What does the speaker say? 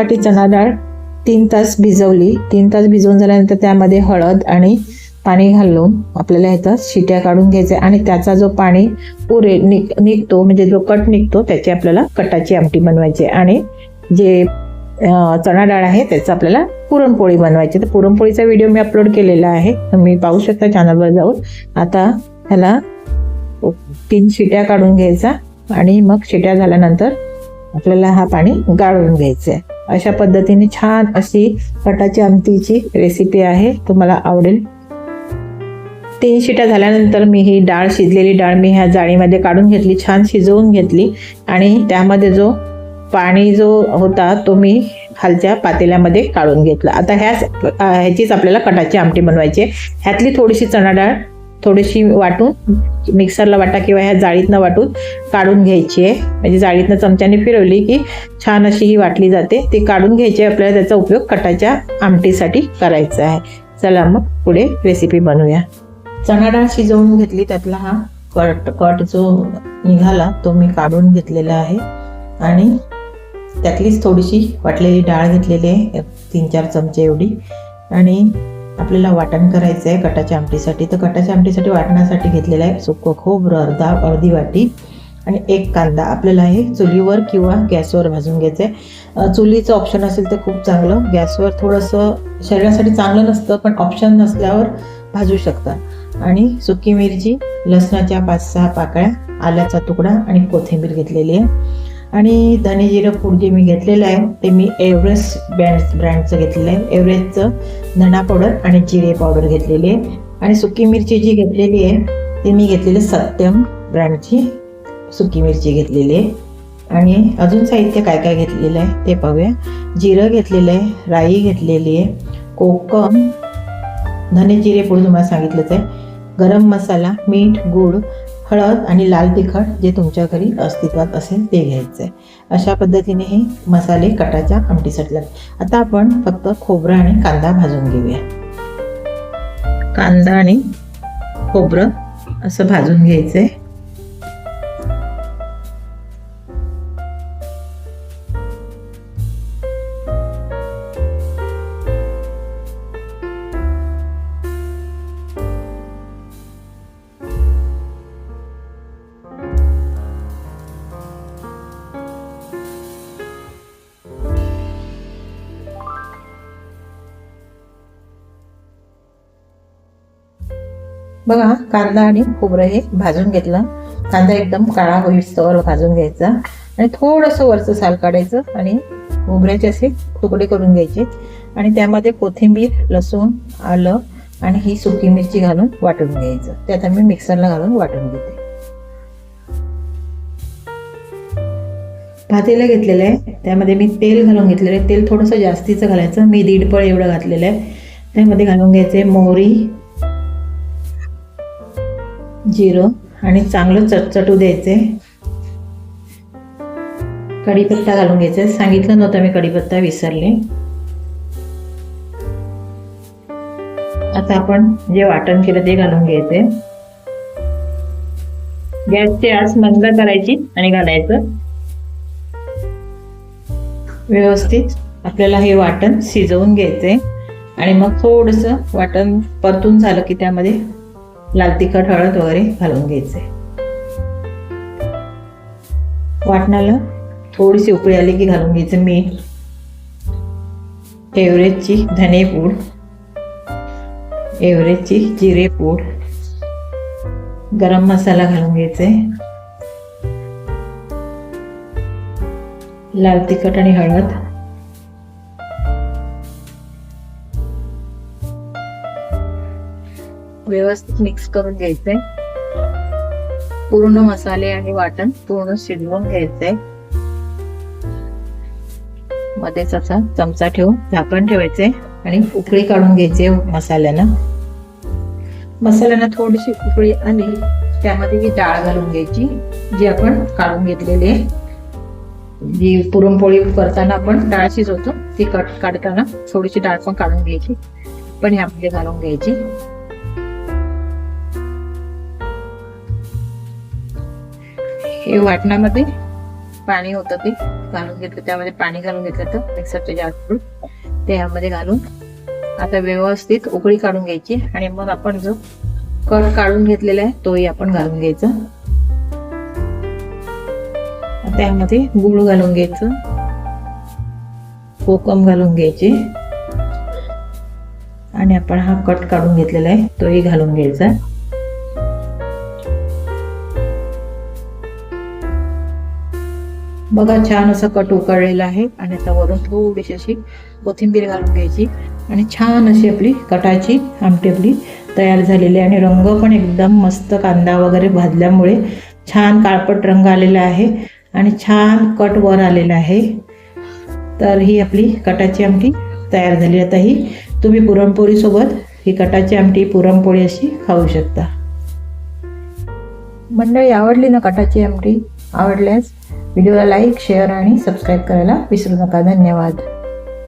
वाटी चणा डाळ 3 तास भिजवली. 3 तास भिजवून झाल्यानंतर त्यामध्ये हळद आणि पाणी घालून आपल्याला ह्याचा शिट्या काढून घ्यायचा आणि त्याचा जो पाणी निघतो म्हणजे जो कट निघतो त्याची आपल्याला कटाची आमटी बनवायची आणि जे चणा डाळ आहे त्याचं आपल्याला पुरणपोळी बनवायची. तर पुरणपोळीचा व्हिडिओ मी अपलोड केलेला आहे, तुम्ही पाहू शकता चॅनलवर जाऊन. आता ह्याला 3 शिट्या काढून घ्यायचा आणि मग शिट्या झाल्यानंतर आपल्याला हा पाणी गाळून घ्यायचं आहे. अशा पद्धतीने छान अशी कटाची आमटीची रेसिपी आहे, तुम्हाला आवडेल. 3 शिट्या झाल्यानंतर मी ही डाळ, शिजलेली डाळ मी ह्या जाळीमध्ये काढून घेतली, छान शिजवून घेतली आणि त्यामध्ये जो पाणी जो होता तो मी खालच्या पातेल्यामध्ये काढून घेतला. आता ह्याचीच आपल्याला कटाची आमटी बनवायची आहे. ह्यातली थोडीशी चणा डाळ थोडीशी वाटून मिक्सरला वाटा किंवा ह्या जाळीतनं वाटून काढून घ्यायची आहे. म्हणजे जाळीतनं चमच्याने फिरवली की छान अशी ही वाटली जाते. ती काढून घ्यायची आहे. आपल्याला त्याचा उपयोग कटाच्या आमटीसाठी करायचा आहे. चला मग पुढे रेसिपी बनवूया. चणा डाळ शिजवून घेतली, त्यातला हा कट जो निघाला तो मी काढून घेतलेला आहे आणि त्यातलीच थोडीशी वाटलेली डाळ घेतलेली आहे, 3-4 चमचे एवढी. आणि आपल्याला वाटण करायचं आहे कटाच्या आमटीसाठी. तर कटाच्या आमटीसाठी वाटणासाठी घेतलेलं आहे सुकं खोबरं अर्धी वाटी आणि 1 कांदा. आपल्याला हे चुलीवर किंवा गॅसवर भाजून घ्यायचं आहे. चुलीचं ऑप्शन असेल तर खूप चांगलं, गॅसवर थोडंसं शरीरासाठी चांगलं नसतं पण ऑप्शन नसल्यावर भाजू शकता. आणि सुकी मिरची, लसणाच्या 5-6 पाकळ्या, आल्याचा तुकडा आणि कोथिंबीर घेतलेली आहे. आणि धने जिरं पूड जे मी घेतलेलं आहे ते मी एव्हरेस्ट ब्रँडचं घेतलेलं आहे. एव्हरेस्टचं धना पावडर आणि जिरे पावडर घेतलेली आहे. आणि सुकी मिरची जी घेतलेली आहे ती मी घेतलेली सत्यम ब्रँडची सुकी मिरची घेतलेली आहे. आणि अजून साहित्य काय काय घेतलेलं आहे ते पाहूया. जिरं घेतलेलं आहे, राई घेतलेली आहे, कोकम, धने जिरे पूड तुम्हाला सांगितलंच आहे, गरम मसाला, मीठ, गूळ, हळद आणि लाल तिखट जे तुमच्या घरी अस्तित्वात असेल ते घ्यायचं आहे. अशा पद्धतीने हे मसाले कटाच्या आमटीसाठी लागतात. आता आपण फक्त खोबरं आणि कांदा भाजून घेऊया. कांदा आणि खोबरं असं भाजून घ्यायचं आहे. बघा, कांदा आणि खोबरं हे भाजून घेतलं. कांदा एकदम काळा होईस्तोवर भाजून घ्यायचा आणि थोडंसं वरचं साल काढायचं आणि खोबऱ्याचे असे तुकडे करून घ्यायचे आणि त्यामध्ये कोथिंबीर, लसूण, आलं आणि ही सुकी मिरची घालून वाटून घ्यायचं. ते आता मी मिक्सरला घालून वाटून घेते. पातेलं घेतलेलं आहे, त्यामध्ये मी तेल घालून घेतलेलं आहे. तेल थोडंसं जास्तीचं घालायचं, मी 1.5 पळ एवढं घातलेलं आहे. त्यामध्ये घालून घ्यायचे मोहरी, जिरं आणि चांगलं चटचटू द्यायचे. कढीपत्ता घालून घ्यायचा, सांगितलं नव्हतं मी कढीपत्ता विसरले. आता आपण जे वाटण केलं ते घालून घ्यायचे. गॅसची आच मंद करायची आणि घालायचं. व्यवस्थित आपल्याला हे वाटण शिजवून घ्यायचंय आणि मग थोडंसं वाटण परतून झालं की त्यामध्ये लाल तिखट, हळद वगैरे घालून घ्यायचे. वाटणाला थोडीशी उकळी आली की घालून घ्यायचं मीठ, एव्हरेस्टची धने पूड, एव्हरेस्टची जिरे पूड, गरम मसाला घालून घ्यायचे, लाल तिखट आणि हळद, व्यवस्थित मिक्स करून घ्यायचंय. पूर्ण मसाले आणि वाटण पूर्ण शिजवून घ्यायचंय. मध्येच असा चमचा ठेवून झाकण ठेवायचंय आणि उकळी काढून घ्यायची. मसाल्याला थोडीशी उकळी आली त्यामध्ये ही डाळ घालून घ्यायची जी आपण काढून घेतलेली आहे. जी पुरणपोळी करताना आपण डाळ शिजवतो ती काढताना थोडीशी डाळ पण काढून घ्यायची, पण ह्यामध्ये घालून घ्यायची. हे वाटणामध्ये पाणी होतं ते घालून घेतलं, त्यामध्ये पाणी घालून घेतलं तर मिक्सरच्या जारतून ते यामध्ये घालून आता व्यवस्थित उकळी काढून घ्यायची आणि मग आपण जो कट काढून घेतलेला आहे तोही आपण घालून घ्यायचा. त्यामध्ये गूळ घालून घ्यायचं, कोकम घालून घ्यायचे आणि आपण हा कट काढून घेतलेला आहे तोही घालून घ्यायचा. बघा छान असं कट उकळलेला आहे आणि आता वरून थोडीशी अशी कोथिंबीर घालून घ्यायची आणि छान अशी आपली कटाची आमटी आपली तयार झालेली आहे. आणि रंग पण एकदम मस्त, कांदा वगैरे भाजल्यामुळे छान काळपट रंग आलेला आहे आणि छान कट वर आलेला आहे. तर ही आपली कटाची आमटी तयार झाली. आता ही तुम्ही पुरणपोळीसोबत ही कटाची आमटी पुरणपोळी अशी खाऊ शकता. मंडळी, आवडली ना कटाची आमटी? आवडल्यास व्हिडिओला लाईक, शेअर आणि सबस्क्राईब करायला विसरू नका. धन्यवाद.